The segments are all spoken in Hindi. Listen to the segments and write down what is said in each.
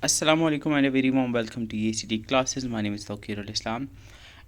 Assalamu alaikum and a very warm welcome to EACT classes. My name is Tawqirul Islam.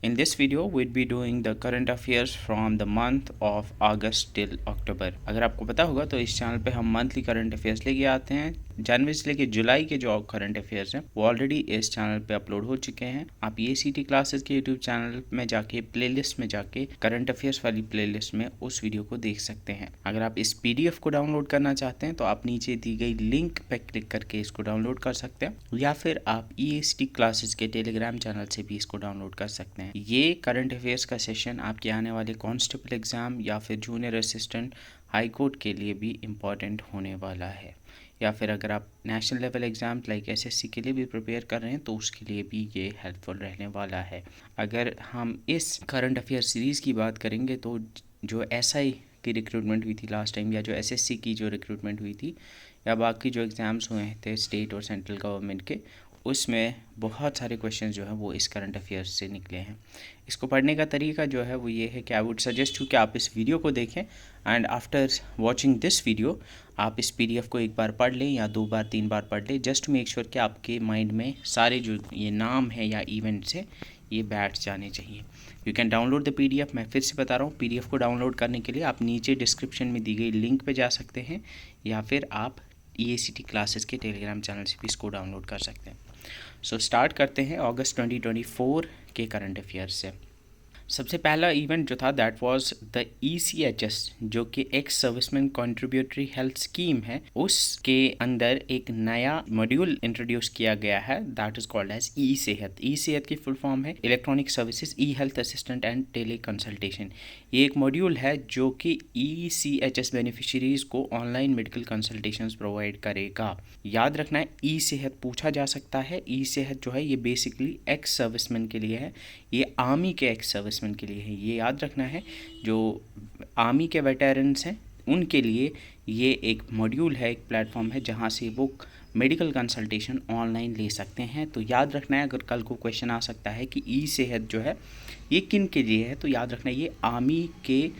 In this video, we'd be doing the current affairs from the month of August till October. अगर आपको पता होगा तो इस चैनल पे हम मंथली करंट अफेयर्स लेके आते हैं। जनवरी से लेके जुलाई के जो करंट अफेयर्स हैं वो ऑलरेडी इस चैनल पे अपलोड हो चुके हैं। आप EACT क्लासेस के यूट्यूब चैनल में जाके प्लेलिस्ट में जाके करंट अफेयर्स वाली प्लेलिस्ट में उस वीडियो को देख सकते हैं। अगर आप इस PDF को डाउनलोड करना चाहते हैं तो आप नीचे दी गई लिंक पर क्लिक करके इसको डाउनलोड कर सकते हैं या फिर आप EACT क्लासेस के टेलीग्राम चैनल से भी इसको डाउनलोड कर सकते हैं। ये करंट अफेयर्स का सेशन आपके आने वाले कांस्टेबल एग्ज़ाम या फिर जूनियर असिस्टेंट हाई कोर्ट के लिए भी इम्पॉर्टेंट होने वाला है, या फिर अगर आप national level exam like SSC के लिए भी प्रिपेयर कर रहे हैं तो उसके लिए भी ये हेल्पफुल रहने वाला है। अगर हम इस करंट अफेयर सीरीज़ की बात करेंगे तो जो SI की रिक्रूटमेंट हुई थी लास्ट टाइम, या जो SSC की जो रिक्रूटमेंट हुई थी, या बाकी जो एग्ज़ाम्स हुए थे स्टेट और सेंट्रल गवर्नमेंट के, उसमें बहुत सारे क्वेश्चन जो है वो इस करंट अफेयर्स से निकले हैं। इसको पढ़ने का तरीका जो है वो ये है कि आई वुड सजेस्ट यू कि आप इस वीडियो को देखें and after watching this video आप इस PDF को एक बार पढ़ लें या 2 बार 3 बार पढ़ लें, जस्ट टू मेक श्योर कि आपके माइंड में सारे जो ये नाम है या इवेंट्स है ये बैठ जाने चाहिए। You can download the PDF। मैं फिर से बता रहा हूँ, PDF को डाउनलोड करने के लिए आप नीचे डिस्क्रिप्शन में दी गई लिंक पे जा सकते हैं या फिर आप EACT क्लासेस के टेलीग्राम चैनल से भी इसको डाउनलोड कर सकते हैं। सो स्टार्ट करते हैं अगस्त 2024 के करंट अफेयर्स से। सबसे पहला इवेंट जो था दैट वाज द ECHS, जो कि ex serviceman contributory health scheme है, उसके अंदर एक नया मॉड्यूल इंट्रोड्यूस किया गया है that is called as e Sehat. E Sehat की फुल फॉर्म है electronic services e health assistant and teleconsultation. ये एक मॉड्यूल है जो कि ECHS बेनिफिशरीज को ऑनलाइन मेडिकल कंसल्टेशन प्रोवाइड करेगा। याद रखना है, ई सेहत पूछा जा सकता है। ई सेहत जो है ये बेसिकली एक्स सर्विसमैन के लिए है, ये आर्मी के एक्स सर्विसमैन के लिए है। ये याद रखना है, जो आर्मी के वेटरन्स हैं उनके लिए ये एक मॉड्यूल है, एक प्लेटफॉर्म है जहाँ से वो मेडिकल कंसल्टेशन ऑनलाइन ले सकते हैं। तो याद रखना है, अगर कल को क्वेश्चन आ सकता है कि ई सेहत जो है ये किन के लिए है, तो याद रखना है ये आर्मी के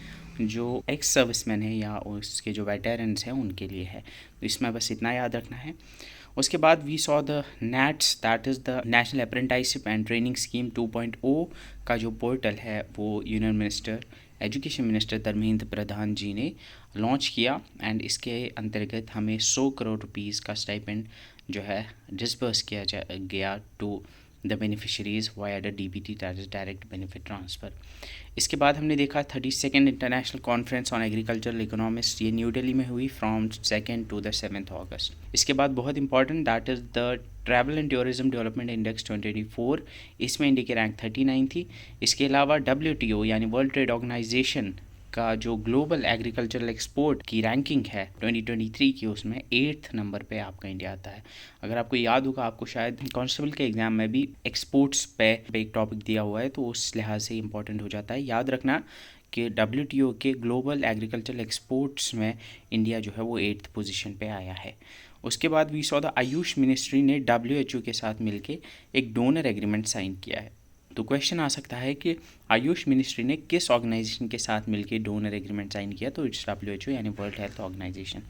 जो एक्स सर्विसमैन है या उसके जो वेटरन्स हैं उनके लिए है। तो इसमें बस इतना याद रखना है। उसके बाद we saw the NATS, that is the national apprenticeship and training scheme 2.0 का जो पोर्टल है वो union minister education minister Dharmendra Pradhan ji ने लॉन्च किया एंड इसके अंतर्गत हमें 100 करोड़ रुपीस का स्टाइपेंड जो है डिसबर्स किया गया to the beneficiaries via the DBT, that is direct benefit transfer. इसके बाद हमने देखा 32nd international conference on agricultural economics, ये न्यू दिल्ली में हुई फ्रॉम 2 to 7 अगस्त। इसके बाद बहुत important that is the travel and tourism development index 2024, इसमें इंडिया की रैंक 39 थी। इसके अलावा WTO यानी वर्ल्ड ट्रेड ऑर्गेनाइजेशन का जो ग्लोबल एग्रीकल्चरल एक्सपोर्ट की रैंकिंग है 2023 की, उसमें 8th नंबर पे आपका इंडिया आता है। अगर आपको याद होगा, आपको शायद कांस्टेबल के एग्ज़ाम में भी एक्सपोर्ट्स पे एक टॉपिक दिया हुआ है, तो उस लिहाज से इंपॉर्टेंट हो जाता है। याद रखना कि WTO के ग्लोबल एग्रीकल्चरल एक्सपोर्ट्स में इंडिया जो है वो 8th पोजीशन पे आया है। उसके बाद we saw the Ayush ministry ने WHO के साथ मिलके एक डोनर एग्रीमेंट साइन किया है। तो क्वेश्चन आ सकता है कि आयुष मिनिस्ट्री ने किस ऑर्गेनाइजेशन के साथ मिलकर डोनर एग्रीमेंट साइन किया, तो इट्स WHO यानी वर्ल्ड हेल्थ ऑर्गेनाइजेशन।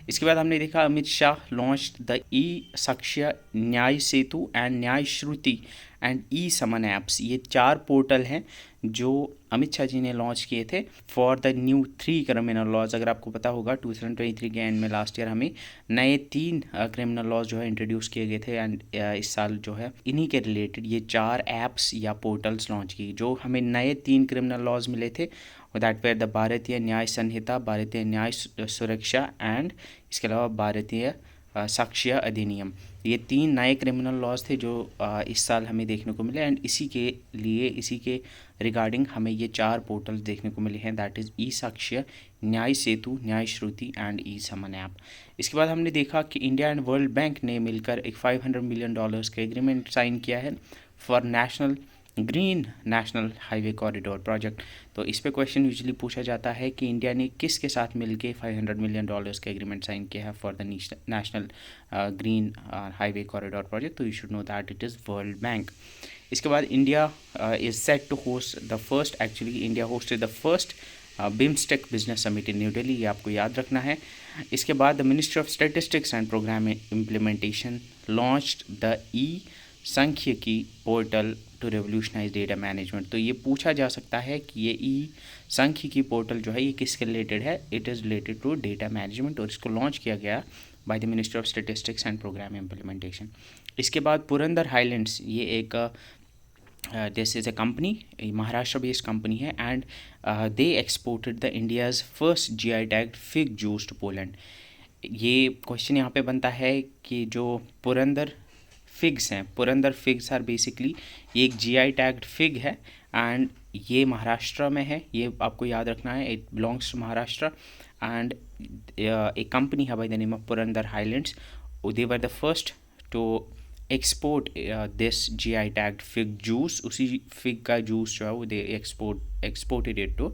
इसके बाद हमने देखा अमित शाह लॉन्च द ई-साक्ष्य, न्याय सेतु एंड न्याय श्रुति एंड ई-समन ऐप्स। ये 4 पोर्टल हैं जो अमित शाह जी ने लॉन्च किए थे for the new 3 criminal laws. अगर आपको पता होगा 2023 के एंड में लास्ट ईयर हमें नए 3 क्रिमिनल लॉज जो है इंट्रोड्यूस किए गए थे एंड इस साल जो है इन्हीं के रिलेटेड ये 4 ऐप्स या पोर्टल्स लॉन्च की। जो हमें नए 3 क्रिमिनल लॉज मिले थे दैट वेयर द भारतीय न्याय संहिता, भारतीय न्याय सुरक्षा एंड इसके अलावा भारतीय साक्ष्य अधिनियम। ये 3 नए क्रिमिनल लॉज थे जो इस साल हमें देखने को मिले एंड इसी के रिगार्डिंग हमें ये 4 पोर्टल्स देखने को मिले हैं दैट इज़ ई-साक्ष्य, न्याय सेतु, न्याय श्रुति एंड ई-समन ऐप। इसके बाद हमने देखा कि इंडिया एंड वर्ल्ड बैंक ने मिलकर एक $500 मिलियन का एग्रीमेंट साइन किया है for green national highway corridor project. तो इस पे क्वेश्चन यूजुअली पूछा जाता है कि इंडिया ने किसके साथ मिलके $500 मिलियन का एग्रीमेंट साइन किया है for the national green highway corridor project. तो you should know that it is world bank. इसके बाद India is set to host the first, actually India hosted the first BIMSTEC business summit in new Delhi, ये आपको याद रखना है। इसके बाद the ministry of statistics and programme implementation launched the e Sankhyiki portal to revolutionise data management. तो ये पूछा जा सकता है कि ये ई सांख्यिकी पोर्टल जो है ये किसके रिलेटेड है, it is related to data management, और इसको लॉन्च किया गया by the ministry of statistics and programme implementation. इसके बाद पुरंदर हाईलैंड्स, ये एक this is a company, Maharashtra based company है, and they exported the India's first GI tagged fig juice to Poland. ये क्वेश्चन यहाँ पे बनता है कि जो पुरंदर फिग्स हैं, पुरंदर फिग्स आर बेसिकली, ये एक GI टैग्ड फिग है एंड ये महाराष्ट्र में है, ये आपको याद रखना है, it belongs to Maharashtra, and एक कंपनी है by the name of Purandar Highlands, they were the first to export this GI tagged fig juice. उसी फिग का जूस जो है वो they exported it to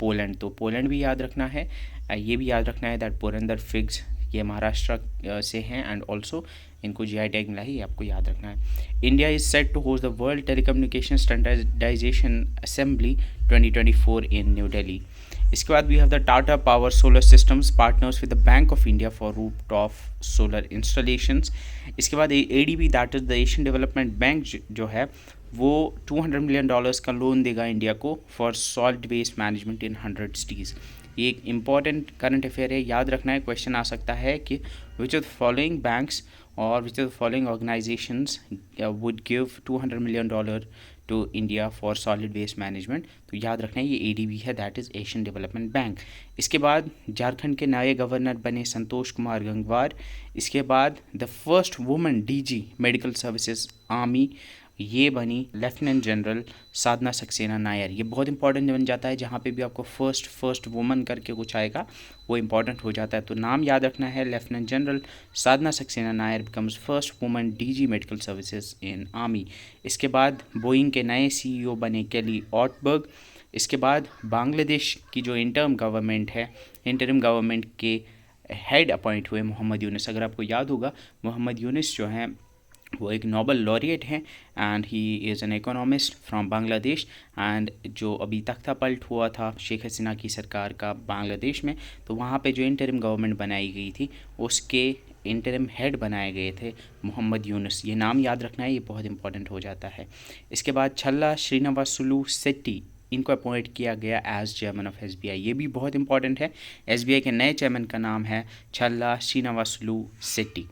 Poland. तो पोलैंड भी याद रखना है, ये भी याद रखना है दैट पुरंदर फिग्स ये महाराष्ट्र से हैं एंड ऑल्सो इनको GI टैग मिला है, ये आपको याद रखना है। India is set to host the World Telecommunication Standardization Assembly 2024 in new Delhi. इसके बाद we have the Tata Power Solar Systems partners with the Bank of India for rooftop solar installations. इसके बाद ADB that is the Asian development Bank जो है वो $200 मिलियन का लोन देगा इंडिया को for solid waste management in 100 cities. ये एक इंपॉर्टेंट करंट अफेयर है, याद रखना है, क्वेश्चन आ सकता है कि which of the following banks और which of the following organisations would give $200 million to India for solid waste management. तो याद रखना है ये ADB है, that is Asian development bank. इसके बाद झारखंड के नए गवर्नर बने संतोष कुमार गंगवार। इसके बाद the first women DG medical services army, ये बनी लेफ्टिनेंट जनरल साधना सक्सेना नायर। ये बहुत इंपॉर्टेंट बन जाता है, जहाँ पे भी आपको फर्स्ट वुमन करके कुछ आएगा वो इंपॉर्टेंट हो जाता है। तो नाम याद रखना है, lieutenant general Sadhana Saxena Nair becomes first woman DG medical services in army. इसके बाद बोइंग के नए CEO बने केली ऑटबर्ग। इसके बाद बांग्लादेश की जो इंटरिम गवर्नमेंट के हेड अपॉइंट हुए मोहम्मद यूनुस। अगर आपको याद होगा, मोहम्मद यूनुस जो हैं वो एक नोबल लॉरिएट हैं and he is an economist from Bangladesh. And जो अभी तख्ता पलट हुआ था शेख हसीना की सरकार का बांग्लादेश में, तो वहाँ पे जो इंटरिम गवर्नमेंट बनाई गई थी उसके इंटरिम हेड बनाए गए थे मोहम्मद यूनुस। ये नाम याद रखना है, ये बहुत इंपॉर्टेंट हो जाता है। इसके बाद छल्ला श्रीनिवासुलु शेट्टी, इनको अपॉइंट किया गया एज चेयरमैन ऑफ SBI। ये भी बहुत इंपॉर्टेंट है, SBI के नए चेयरमैन का नाम है छल्ला श्रीनिवासुलु शेट्टी।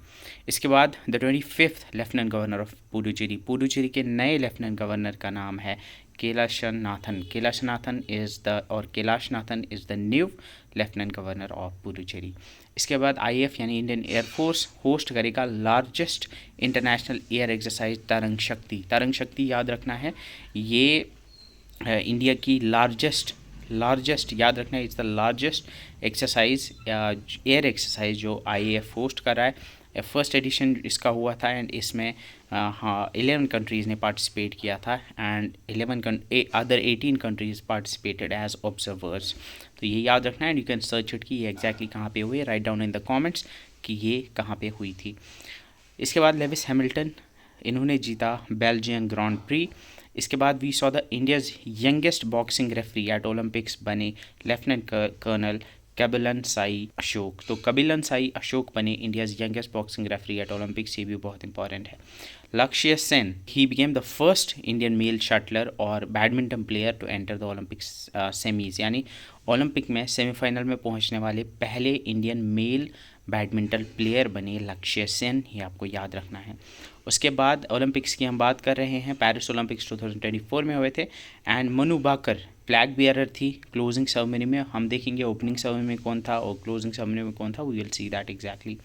इसके बाद the 25th lieutenant governor of Puducherry के नए लेफ्टिनेंट गवर्नर का नाम है Kailash Nathan is the new lieutenant governor of Puducherry. इसके बाद IAF यानी इंडियन एयरफोर्स होस्ट करेगा लार्जेस्ट इंटरनेशनल एयर एक्सरसाइज तरंग शक्ति। याद रखना है, ये इंडिया की लार्जेस्ट याद रखना है, it's the largest exercise air exercise जो IAF होस्ट कर रहा है। फर्स्ट एडिशन इसका हुआ था एंड इसमें 11 कंट्रीज़ ने पार्टिसिपेट किया था and 18 countries participated as observers. तो ये याद रखना है and you can search it कि ये एग्जैक्टली कहाँ पे हुई, right down in the comments कि ये कहाँ पे हुई थी। इसके बाद लेविस हैमिल्टन, इन्होंने जीता बेल्जियम ग्रांड प्री। इसके बाद we saw the India's youngest boxing referee at Olympics बने लेफ्टिनेंट कर्नल कबिलन साई अशोक। तो कबिलन साई अशोक बने India's youngest boxing referee at Olympics, ये भी बहुत इंपॉर्टेंट है। Lakshya Sen, he became the first Indian male shuttler और badminton player to enter the Olympics semis, यानी ओलंपिक में सेमीफाइनल में पहुंचने वाले पहले इंडियन मेल बैडमिंटन प्लेयर बने लक्ष्य सेन, ये आपको याद रखना है। उसके बाद ओलंपिक्स की हम बात कर रहे हैं, पेरिस ओलंपिक्स 2024 में हुए थे and Manu Bhaker flag bearer थी क्लोजिंग सेरेमनी में। हम देखेंगे ओपनिंग सेरेमनी में कौन था और क्लोजिंग सेरेमनी में कौन था, we will see that exactly.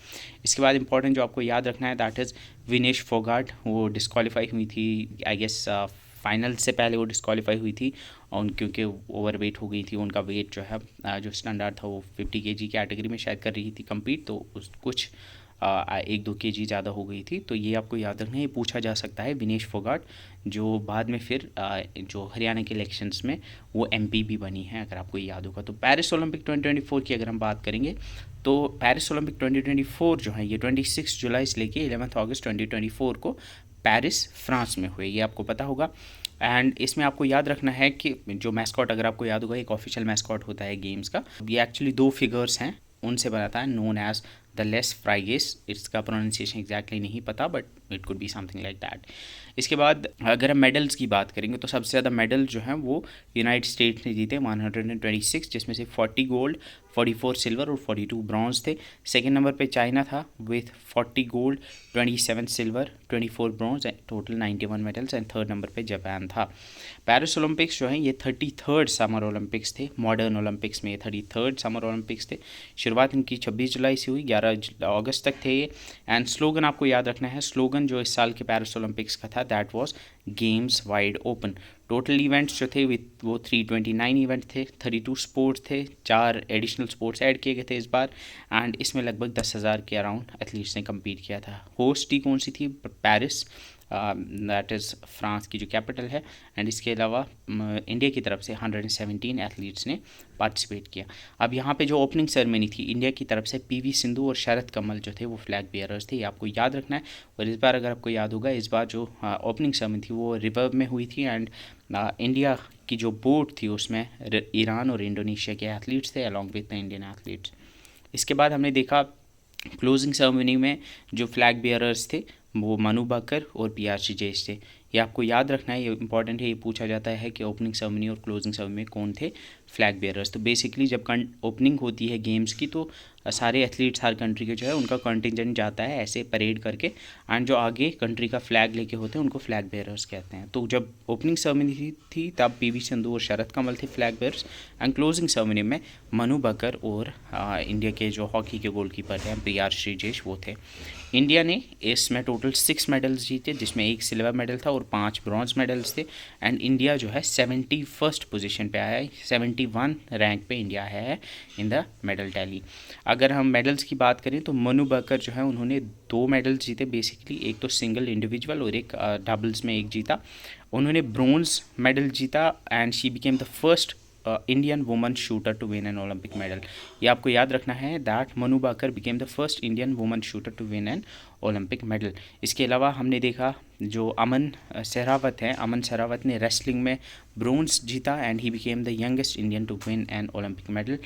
इसके बाद इंपॉर्टेंट जो आपको याद रखना है दैट इज़ विनेश फोगाट, वो डिस्क्वालीफाई हुई थी, आई गेस फाइनल से पहले वो डिस्क्वालीफाई हुई थी और क्योंकि ओवर वेट हो गई थी, उनका वेट जो है जो स्टैंडर्ड था वो 50 kg कैटेगरी में शायद कर रही थी कम्पीट, तो उस कुछ 1-2 kg ज़्यादा हो गई थी। तो ये आपको याद रखना है, ये पूछा जा सकता है। विनेश फोगाट जो बाद में फिर जो हरियाणा के इलेक्शंस में वो MP भी बनी है, अगर आपको याद होगा। तो पेरिस ओलंपिक 2024 की अगर हम बात करेंगे तो पेरिस ओलंपिक 2024 जो है ये 26 जुलाई से लेके 11 अगस्त 2024 को पेरिस फ्रांस में हुए, ये आपको पता होगा। एंड इसमें आपको याद रखना है कि जो मैस्कॉट, अगर आपको याद होगा, एक ऑफिशियल मैस्कॉट होता है गेम्स का, ये एक्चुअली 2 फिगर्स हैं, उनसे बना था, नोन एज द लेस फ्राइगेस। इसका प्रोनाउंसिएशन एग्जैक्टली नहीं पता, but it could be something like that. इसके बाद अगर हम मेडल्स की बात करेंगे तो सबसे ज़्यादा मेडल जो हैं वो यूनाइटेड स्टेट्स ने जीते, 126, जिसमें से 40 गोल्ड, 44 सिल्वर और 42 ब्रॉन्ज थे। सेकेंड नंबर पे चाइना था with 40 gold, 27 silver, 24 bronze, total 91 medals. And third number पे जापान था। पेरिस ओलंपिक्स जो हैं ये 33rd समर ओलंपिक्स थे। मॉडर्न ओलंपिक्स में ये 33rd समर ओलंपिक्स थे। शुरुआत इनकी 26 जुलाई से हुई, 11 अगस्त तक थे ये। एंड स्लोगन आपको याद रखना है, स्लोगन जो इस साल के पेरिस ओलंपिक्स का था, that was games wide open. Total events जो थे वो 329 इवेंट थे, 32 स्पोर्ट्स थे, 4 एडिशनल स्पोर्ट्स ऐड किए गए थे इस बार। एंड इसमें लगभग 10,000 के अराउंड एथलीट्स ने कम्पीट किया था। होस्ट टी कौन सी थी? पेरिस, दैट इज़ फ्रांस की जो कैपिटल है। एंड इसके अलावा इंडिया की तरफ से 117 एथलीट्स ने पार्टिसिपेट किया। अब यहाँ पे जो ओपनिंग सेरेमनी थी इंडिया की तरफ से, पीवी सिंधु और शरद कमल जो थे वो फ्लैग बियरर्स थे, ये आपको याद रखना है। और इस बार अगर आपको याद होगा, इस बार जो ओपनिंग सेरेमनी थी वो रिवर में हुई थी। एंड इंडिया की जो बोट थी उसमें ईरान और इंडोनेशिया के एथलीट्स थे along with the Indian athletes. इसके बाद हमने देखा क्लोजिंग सेरेमनी में जो फ्लैग बियरर्स थे वो मनु बकर और पीआर श्रीजेश थे। ये आपको याद रखना है, ये इंपॉर्टेंट है, ये पूछा जाता है कि ओपनिंग सेरेमनी और क्लोजिंग सेरेमनी में कौन थे फ्लैग बियरर्स। तो बेसिकली जब ओपनिंग होती है गेम्स की तो सारे एथलीट्स हर कंट्री के जो है उनका कंटिजेंट जाता है ऐसे परेड करके, एंड जो आगे कंट्री का फ्लैग लेके होते हैं उनको फ्लैग बेयरर्स कहते हैं। तो जब ओपनिंग सेरेमनी थी तब पीवी सिंधु और शरद कमल थे flag bearers. And closing ceremony में मनु बकर और इंडिया के जो हॉकी के गोलकीपर हैं पीआर श्रीजेश वो थे। इंडिया ने इसमें टोटल 6 मेडल्स जीते, जिसमें 1 सिल्वर मेडल था और 5 ब्रॉन्ज मेडल्स थे। एंड इंडिया जो है 71st पोजीशन पे आया है, 71 रैंक पे इंडिया है इन द मेडल टैली। अगर हम मेडल्स की बात करें तो मनु बकर जो है उन्होंने 2 मेडल्स जीते बेसिकली, एक तो सिंगल इंडिविजुअल और एक डबल्स में एक जीता। उन्होंने ब्रोंज मेडल जीता and she became the first Indian woman shooter to win an Olympic medal. ये आपको याद रखना है, that Manu Bhaker became the first Indian woman shooter to win an Olympic medal. इसके अलावा हमने देखा जो अमन सहरावत हैं, अमन सहरावत ने रेसलिंग में ब्रोंज जीता and he became the youngest Indian to win an Olympic medal.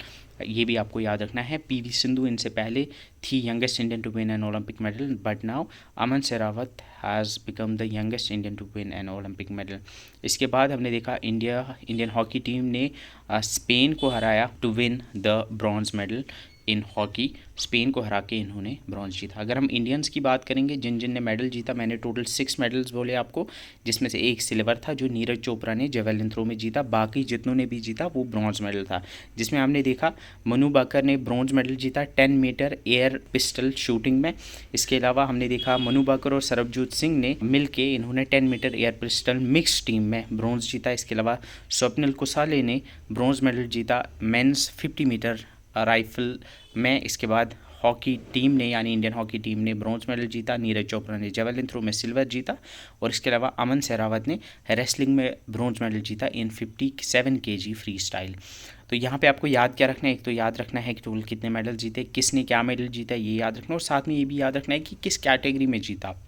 ये भी आपको याद रखना है। पीवी सिंधु इनसे पहले थी youngest Indian to win an Olympic medal, but now Aman Sehrawat has become the youngest Indian to win an Olympic medal. इसके बाद हमने देखा इंडियन हॉकी टीम ने स्पेन को हराया to win the bronze medal in hockey. Spain को हरा के इन्होंने ब्रॉन्ज जीता। अगर हम इंडियंस की बात करेंगे जिन जिन ने मेडल जीता, मैंने टोटल 6 मेडल्स बोले आपको, जिसमें से 1 सिल्वर था जो नीरज चोपड़ा ने जेवेलिन थ्रो में जीता। बाकी जितनों ने भी जीता वो ब्रॉन्ज मेडल था, जिसमें हमने देखा मनु बकर ने ब्रॉन्ज मेडल जीता 10 मीटर एयर पिस्टल शूटिंग में। इसके अलावा हमने देखा मनु बकर और सरबजीत सिंह ने मिलके इन्होंने 10 meter air pistol mix team में ब्रॉन्ज जीता। इसके अलावा स्वप्निल कुसाले ने ब्रॉन्ज मेडल जीता मेंस 50 मीटर राइफल में। इसके बाद हॉकी टीम ने यानी इंडियन हॉकी टीम ने ब्रॉन्ज मेडल जीता। नीरज चोपड़ा ने जेवेलिन थ्रो में सिल्वर जीता और इसके अलावा अमन सहरावत ने रेसलिंग में ब्रॉन्ज मेडल जीता इन 57 kg फ्री स्टाइल। तो यहाँ पे आपको याद क्या रखना है, एक तो याद रखना है कि टोटल कितने मेडल जीते, किसने क्या मेडल जीता ये याद रखना, और साथ में ये भी याद रखना है कि किस कैटेगरी में जीता।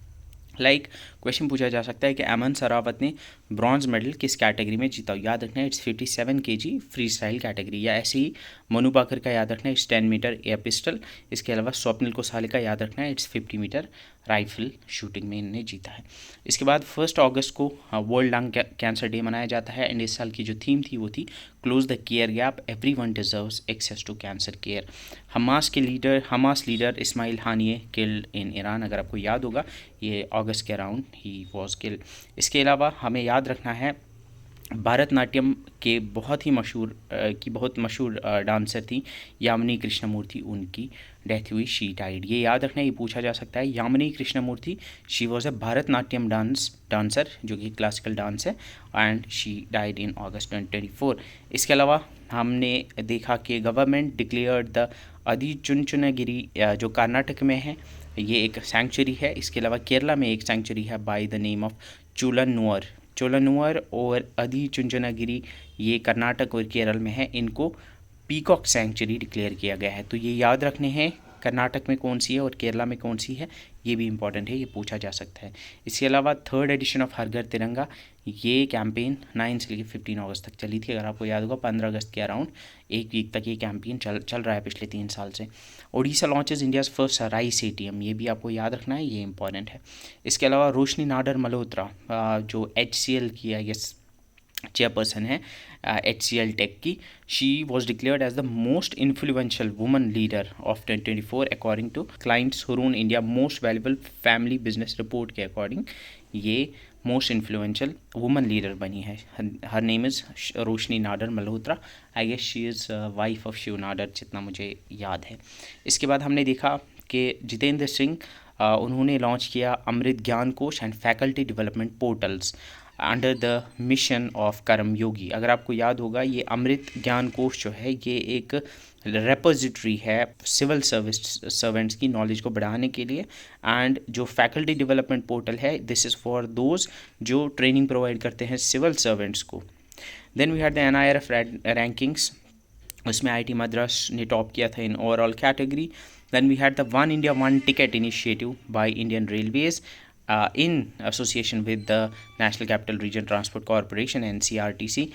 क्वेश्चन पूछा जा सकता है कि अमन सहरावत ने ब्रॉन्ज मेडल किस कैटेगरी में जीता, याद रखना है it's 57 kg free style category. या ऐसे ही मनु बाकर का याद रखना है इट्स 10 मीटर एयर पिस्टल। इसके अलावा स्वप्निल कुसाले का याद रखना है इट्स 50 मीटर राइफल शूटिंग में इन्होंने जीता है। इसके बाद 1 अगस्त को वर्ल्ड लंग कैंसर डे मनाया जाता है एंड इस साल की जो थीम थी वो थी close the care gap, everyone deserves access to cancer care. Hamas leader Ismail Haniyeh killed in Iran, अगर आपको याद होगा ये अगस्त के अराउंड ही वॉज किल्ड। इसके अलावा हमें याद रखना है भारतनाट्यम के बहुत मशहूर डांसर थी यामिनी कृष्णमूर्ति, उनकी डेथ हुई, शी डाइड। ये याद रखना है, ये पूछा जा सकता है। Yamini Krishnamurthy she was a Bharatanatyam dancer जो कि क्लासिकल डांस है and she died in August 2024। इसके अलावा हमने देखा कि गवर्नमेंट डिक्लेयर्ड द आदिचुंचनगिरी जो कर्नाटक में है, ये एक सेंचुरी है। इसके अलावा केरला में एक सेंचुरी है बाय द नेम ऑफ चोलानुअर और आदिचुंचनगिरी, ये कर्नाटक और केरल में है, इनको पीकॉक सेंचुरी डिक्लेयर किया गया है। तो ये याद रखने हैं कर्नाटक में कौन सी है और केरला में कौन सी है, ये भी इंपॉर्टेंट है, ये पूछा जा सकता है। इसके अलावा थर्ड एडिशन ऑफ हर घर तिरंगा, ये कैंपेन 9 से लेकर 15 अगस्त तक चली थी। अगर आपको याद होगा 15 अगस्त के अराउंड एक वीक तक ये कैंपेन चल रहा है पिछले 3 साल से। Odisha launches India's first rice ATM, ये भी आपको याद रखना है, ये इंपॉर्टेंट है। इसके अलावा रोशनी नाडर मल्होत्रा जो HCL की आई गेस चेयरपर्सन है HCL टेक की, she was declared as the most influential woman leader of 2024 according to clients Hurun India most valuable family business report के अकॉर्डिंग ये मोस्ट इन्फ्लुएंशियल वुमन लीडर बनी है। हर name is Roshni Nadar Malhotra, I guess she is wife of Shiv Nadar जितना मुझे याद है। इसके बाद हमने देखा कि जितेंद्र सिंह उन्होंने लॉन्च किया अमृत ज्ञान कोश and faculty development portals under the mission of कर्म योगी। अगर आपको याद होगा ये अमृत ज्ञान कोश जो है ये एक रेपोजिटरी है सिविल सर्वेंट्स की नॉलेज को बढ़ाने के लिए, एंड जो फैकल्टी डेवलपमेंट पोर्टल है दिस इज़ फॉर दोज जो ट्रेनिंग प्रोवाइड करते हैं सिविल सर्वेंट्स को। Then we had the NIRF rankings, उसमें IIT मद्रास ने टॉप किया था in overall category. Then we had the one India one ticket initiative by Indian railways in association with the National Capital Region Transport Corporation NCRTC।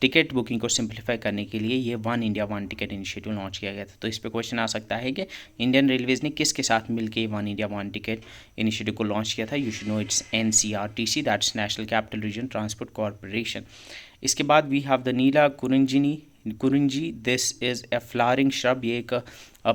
Ticket booking को सिंप्लीफाई करने के लिए ये one India one ticket initiative launch किया गया था। तो इस पे क्वेश्चन आ सकता है कि इंडियन रेलवेज़ ने किसके साथ मिलके one India one ticket initiative को लॉन्च किया था। You should know it's NCRTC, that's national capital region transport corporation. इसके बाद we have the Neela Kurinji, this is a flowering shrub, ये एक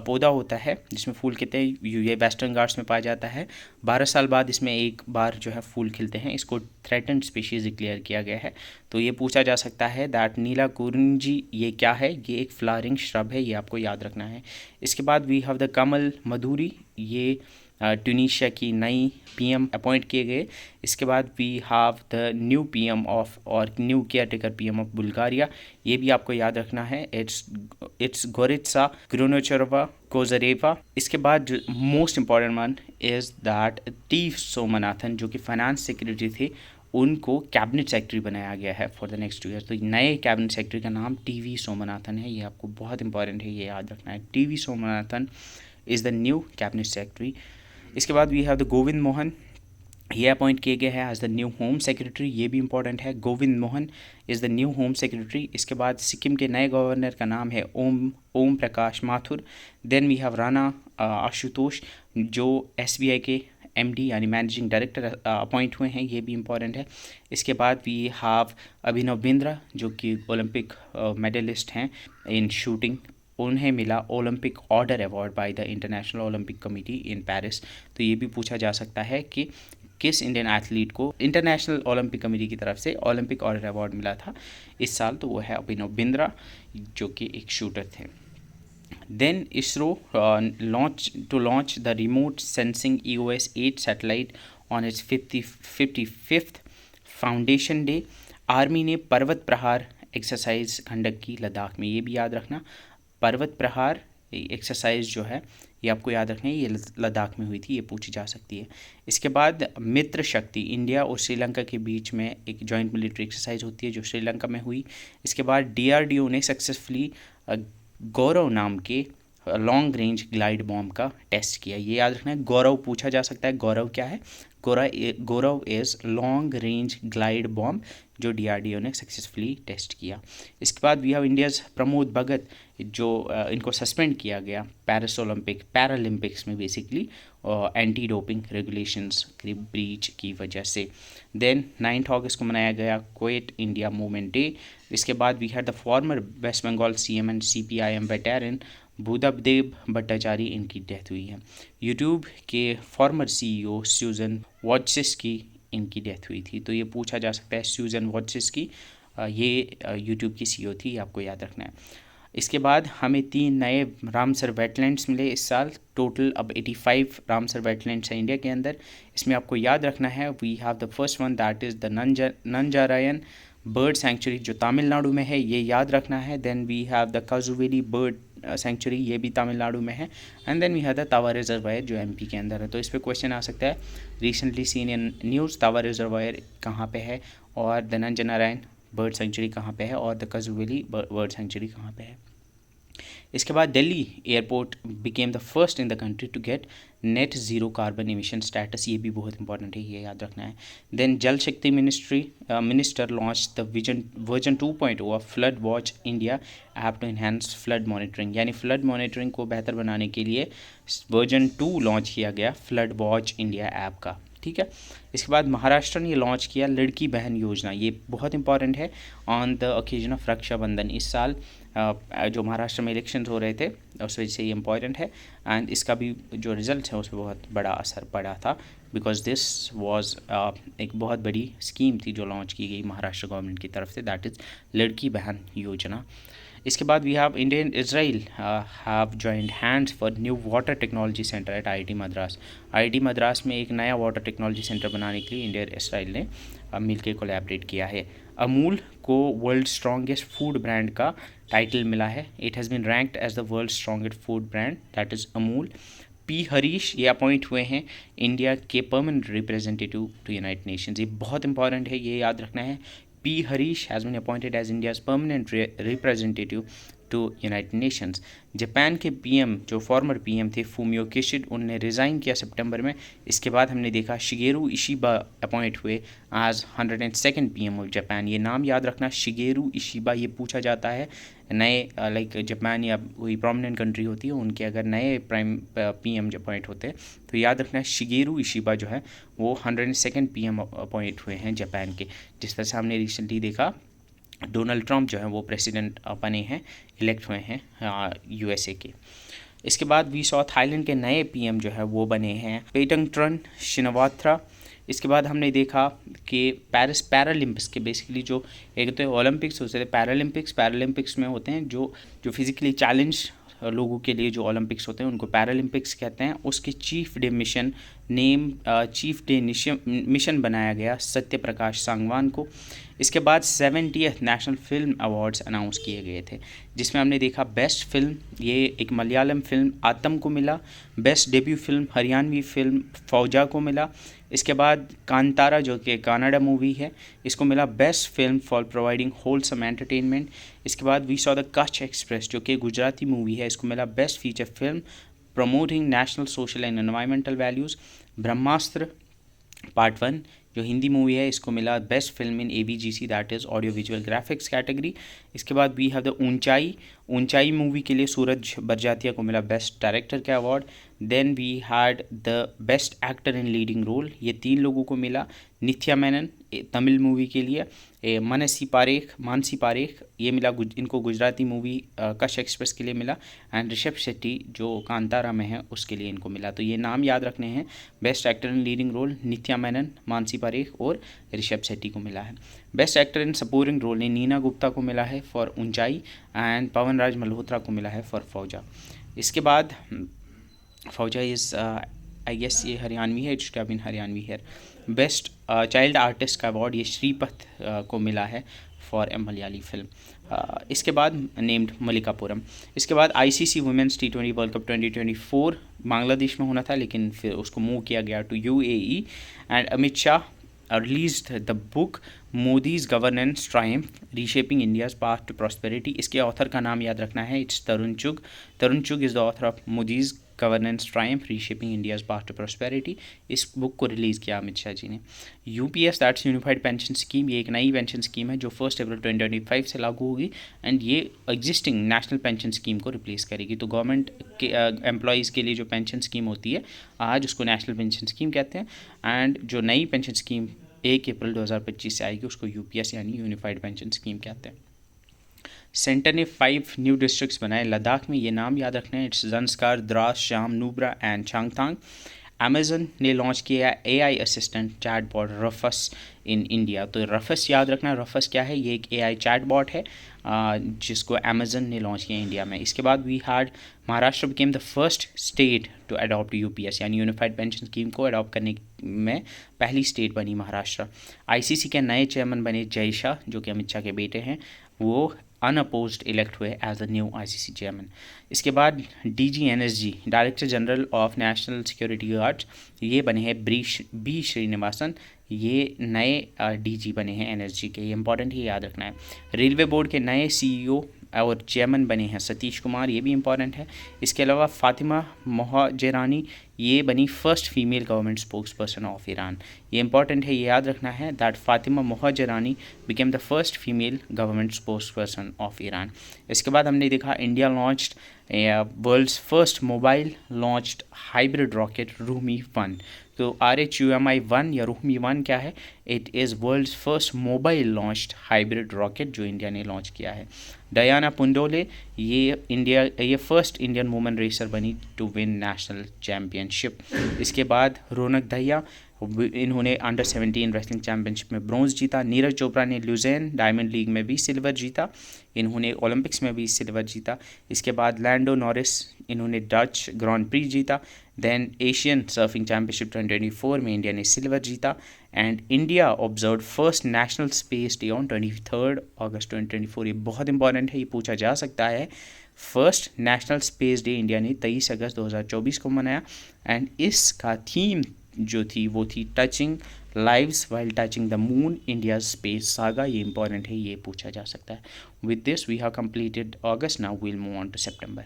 पौधा होता है जिसमें फूल खिलते हैं, ये वेस्टर्न घाट्स में पाया जाता है। 12 साल बाद इसमें एक बार जो है फूल खिलते हैं, इसको थ्रेटन्ड स्पीशीज़ डिक्लेयर किया गया है। तो ये पूछा जा सकता है दैट नीला कुरिंजी ये क्या है, ये एक फ्लावरिंग श्रब है, ये आपको याद रखना है। इसके बाद वी हैव द कमल मधुरी, ये ट्यूनीशिया की नई PM अपॉइंट किए गए। इसके बाद we have the new PM of और new caretaker PM of Bulgaria, ये भी आपको याद रखना है, इट्स गोरित्सा ग्रोनोचरवा कोजरेवा। इसके बाद most important one is that T Somanathan जो कि फाइनेंस सेक्रेटरी थे, उनको कैबिनेट सेक्रेटरी बनाया गया है फॉर द नेक्स्ट 2 ईयर। तो नए कैबिनेट सेक्रेटरी का नाम TV सोमनाथन है, ये आपको बहुत इंपॉर्टेंट है, ये याद रखना है। TV Somanathan is the new cabinet secretary. इसके बाद we have the Govind Mohan, ये अपॉइंट किए गए हैं as the new home secretary, ये भी इंपॉर्टेंट है, Govind Mohan is the new home secretary. इसके बाद सिक्किम के नए गवर्नर का नाम है Om Prakash Mathur. Then we have Rana Ashutosh जो SBI के MD यानी मैनेजिंग डायरेक्टर अपॉइंट हुए हैं, ये भी इंपॉर्टेंट है। इसके बाद वी हैव अभिनव बिंद्रा जो कि ओलंपिक मेडलिस्ट हैं इन शूटिंग, उन्हें मिला Olympic order award by the international Olympic committee in Paris. तो ये भी पूछा जा सकता है कि किस इंडियन एथलीट को इंटरनेशनल ओलंपिक कमेटी की तरफ से ओलंपिक ऑर्डर अवार्ड मिला था इस साल, तो वो है अभिनव बिंद्रा जो कि एक शूटर थे। Then ISRO launch the remote sensing EOS 8 satellite on its 55th foundation day. Army ने पर्वत प्रहार एक्सरसाइज कंडक्ट की लद्दाख में, ये भी याद रखना। पर्वत प्रहार एक्सरसाइज जो है ये आपको याद रखना है, ये लद्दाख में हुई थी, ये पूछी जा सकती है। इसके बाद मित्र शक्ति, इंडिया और श्रीलंका के बीच में एक जॉइंट मिलिट्री एक्सरसाइज होती है जो श्रीलंका में हुई। इसके बाद DRDO ने सक्सेसफुली गौरव नाम के लॉन्ग रेंज ग्लाइड बॉम्ब का टेस्ट किया, ये याद रखना है। गौरव पूछा जा सकता है, गौरव क्या है, Gaurav is long range glide bomb जो DRDO ने सक्सेसफुली टेस्ट किया। इसके बाद we have India's Pramod Bhagat जो इनको सस्पेंड किया गया पैरालंपिक्स में बेसिकली एंटी डोपिंग रेगुलेशंस की ब्रीच की वजह से। देन 9 अगस्त को मनाया गया क्विट इंडिया मूवमेंट डे। इसके बाद we had the former West Bengal CM and CPIM veteran Buddhadeb Bhattacharya, इनकी डेथ हुई है। यूट्यूब के फॉर्मर CEO सूजन वॉजसिस्की, इनकी डेथ हुई थी। तो ये पूछा जा सकता है सूजन वॉजसिस्की ये यूट्यूब की CEO थी, आपको याद रखना है। इसके बाद हमें 3 नए रामसर वेटलैंड्स मिले इस साल, टोटल अब 85 रामसर वेटलैंड्स हैं इंडिया के अंदर। इसमें आपको याद रखना है we have the first one that is the Nanjarayan bird sanctuary जो तमिलनाडु में है, ये याद रखना है। Then we have the Kazhuveli bird sanctuary, ये भी तमिलनाडु में है। And then we have the Tawa reservoir जो MP के अंदर है। तो इस पर क्वेश्चन आ सकता है, रिसेंटली सीन इन न्यूज़ तावा रिजर्वायर कहाँ पे है और द नंजारायन बर्ड सेंचुरी कहाँ पे है और द काजुवेली बर्ड सेंचुरी कहाँ पे है। इसके बाद Delhi airport became the first in the country to get net zero carbon emission status, ये भी बहुत इंपॉर्टेंट है, ये याद रखना है। Then Jal Shakti minister launch the version 2.0 of flood watch India app to enhance flood monitoring, यानी फ्लड मॉनिटरिंग को बेहतर बनाने के लिए वर्जन 2 लॉन्च किया गया फ्लड वॉच इंडिया ऐप का, ठीक है। इसके बाद महाराष्ट्र ने लॉन्च किया लड़की बहन योजना, ये बहुत इंपॉर्टेंट है on the occasion of Rakshabandhan. इस साल जो महाराष्ट्र में इलेक्शंस हो रहे थे उस वजह से ये इंपॉर्टेंट है, एंड इसका भी जो रिज़ल्ट है उस पर बहुत बड़ा असर पड़ा था, बिकॉज दिस वाज एक बहुत बड़ी स्कीम थी जो लॉन्च की गई महाराष्ट्र गवर्नमेंट की तरफ से, दैट इज़ लड़की बहन योजना। इसके बाद we have India and Israel have joined hands for new water technology centre at IIT Madras. IIT Madras में एक नया वाटर टेक्नोलॉजी सेंटर बनाने के लिए इंडिया और इसराइल ने मिलकर कोलैबोरेट किया है। अमूल को वर्ल्ड स्ट्रॉन्गेस्ट फूड ब्रांड का टाइटल मिला है। It has been ranked as the world strongest food brand, that is Amul. P Harish ये अपॉइंट हुए हैं इंडिया के permanent representative to United Nations, ये बहुत इंपॉर्टेंट है, ये याद रखना है। P. Harish has been appointed as India's permanent representative to United Nations. Japan के पीएम जो फॉर्मर पीएम थे फूमियो किशिड, उनने रिज़ाइन किया सितंबर में। इसके बाद हमने देखा शिगेरू इशिबा अपॉइंट हुए as 102nd PM of Japan. ये नाम याद रखना, शिगेरू इशिबा, ये पूछा जाता है नए लाइक जापान या कोई प्रोमिनेंट कंट्री होती है उनके अगर नए प्राइम पीएम जो अपॉइंट होते हैं तो याद रखना शिगेरू इशिबा जो है वो 102nd पीएम अपॉइंट हुए हैं जापान के। जिस तरह से हमने रिसेंटली देखा डोनाल्ड ट्रंप जो है वो प्रेसिडेंट बने हैं, इलेक्ट हुए हैं यूएसए के। इसके बाद वी सॉ थाईलैंड के नए पीएम जो है वो बने हैं पेटंगट्रन शिनवात्रा। इसके बाद हमने देखा कि पेरिस पैरालंपिक्स के बेसिकली जो एक तो ओलंपिक्स होते हैं, पैरालंपिक्स में होते हैं जो फिज़िकली चैलेंज लोगों के लिए जो ओलंपिक्स होते हैं उनको पैरालंपिक्स कहते हैं। उसके चीफ डे मिशन बनाया गया सत्य प्रकाश सांगवान को। इसके बाद 70th national film awards announce किए गए थे, जिसमें हमने देखा बेस्ट फिल्म ये एक मलयालम फिल्म आतम को मिला, best debut film Haryanvi film फौजा को मिला। इसके बाद कांतारा जो कि कनाडा मूवी है इसको मिला best film for providing wholesome entertainment. इसके बाद we saw the Kutch express जो कि गुजराती मूवी है, इसको मिला best feature film promoting national social and environmental values. Brahmastra part 1 जो हिंदी मूवी है इसको मिला best film in AVGC, that is audio visual graphics category. इसके बाद we have the Uunchai movie के लिए सूरज बरजातिया को मिला बेस्ट डायरेक्टर का award. Then we had the best actor in leading role, ये 3 लोगों को मिला। नित्या मेनन तमिल मूवी के लिए, मानसी पारेख ये मिला इनको गुजराती मूवी कच्छ एक्सप्रेस के लिए मिला, एंड ऋषभ शेट्टी जो कांतारा में है उसके लिए इनको मिला। तो ये नाम याद रखने हैं, best actor in leading role Nithya Menen, Manasi Parekh और ऋषभ शेट्टी को मिला है। Best actor in supporting role ने नीना गुप्ता को मिला है फॉर ऊंचाई, एंड पवन राज मल्होत्रा को मिला है फॉर फौजा। इसके बाद फौजा इज़ आई गेस ये हरियाणवी है, it should have been Haryanvi है। बेस्ट चाइल्ड आर्टिस्ट का अवार्ड ये श्रीपथ को मिला है फॉर ए मलयाली फिल्म। इसके बाद नेम्ड मलिकापुरम। इसके बाद ICC women's T20 world cup 2024 Bangladesh में होना था लेकिन फिर उसको मूव किया गया to UAE, and Amit Shah released the book Modi's governance triumph reshaping India's path to prosperity. इसके ऑथर का नाम याद रखना है, it's Tarun Chugh is the author of Modi's governance triumph reshaping India's path to prosperity. इस बुक को रिलीज़ किया अमित शाह जी ने। UPS that's unified pension scheme, ये एक नई पेंशन स्कीम है जो 1 अप्रैल 2025 से लागू होगी, एंड ये एग्जिस्टिंग नेशनल पेंशन स्कीम को रिप्लेस करेगी। तो गवर्नमेंट के एम्प्लॉयज़ के लिए जो पेंशन स्कीम होती है आज उसको नेशनल पेंशन स्कीम कहते हैं, एंड जो नई पेंशन स्कीम 1 अप्रैल 2025 से आएगी उसको UPS यानी यूनिफाइड पेंशन स्कीम कहते हैं। सेंटर ने 5 न्यू डिस्ट्रिक्ट्स बनाए लद्दाख में, ये नाम याद रखना है, इट्स जंस्कार, द्रास, शाम, नुब्रा एंड चांगथांग। अमेजन ने लॉन्च किया AI assistant chatbot Rufus in India. तो रफस याद रखना, रफस क्या है, ये एक AI चैटबॉट है जिसको अमेजन ने लॉन्च किया इंडिया में। इसके बाद we had Maharashtra became the first state to adopt UPS यानी यूनिफाइड पेंशन स्कीम को अडॉप्ट करने में पहली स्टेट बनी महाराष्ट्र। ICC के नए चेयरमैन बने जय शाह जो कि अमित शाह के बेटे हैं, वो अनअपोज्ड इलेक्ट हुए as the new ICC chairman. इसके बाद DG NSG, director general of national security guards, ये बने हैं बी श्रीनिवासन, ये नए डीजी बने हैं एनएसजी के, ये इंपॉर्टेंट ही याद रखना है। रेलवे बोर्ड के नए सीईओ और चेयरमैन बने हैं सतीश कुमार, ये भी इंपॉर्टेंट है। इसके अलावा फातिमा मोहजेरानी, ये बनी first female government spokesperson of Iran, ये इंपॉर्टेंट है, ये याद रखना है that Fatemeh Mohajerani became the first female government spokesperson of Iran. इसके बाद हमने देखा India launched world's first mobile launched hybrid rocket Rhumi 1। तो RHUMI-1 या रूमी 1 क्या है? It is world's first mobile launched hybrid rocket जो इंडिया ने लॉन्च किया है। डयाना पुंडोले, ये फर्स्ट इंडियन वुमेन रेसर बनी टू विन नेशनल चैम्पियनशिप। इसके बाद रौनक दहिया, इन्होंने अंडर 17 रेसलिंग चैम्पियनशिप में ब्रॉन्ज जीता। नीरज चोपड़ा ने ल्यूजेन डायमंड लीग में भी सिल्वर जीता, इन्होंने ओलंपिक्स में भी सिल्वर जीता। इसके बाद लैंडो नॉरिस, इन्होंने डच ग्रांड प्री जीता। देन एशियन सर्फिंग चैम्पियनशिप 2024 में इंडिया ने सिल्वर जीता। And India observe first national space day on 23 अगस्त 2024। ये बहुत इंपॉर्टेंट है, ये पूछा जा सकता है। First national space day India ने 23 अगस्त 2024 को मनाया एंड इसका थीम जो थी वो थी touching lives while touching the moon, India space saga. ये इंपॉर्टेंट है, ये पूछा जा सकता है। With this we have completed August, now we will move on to September.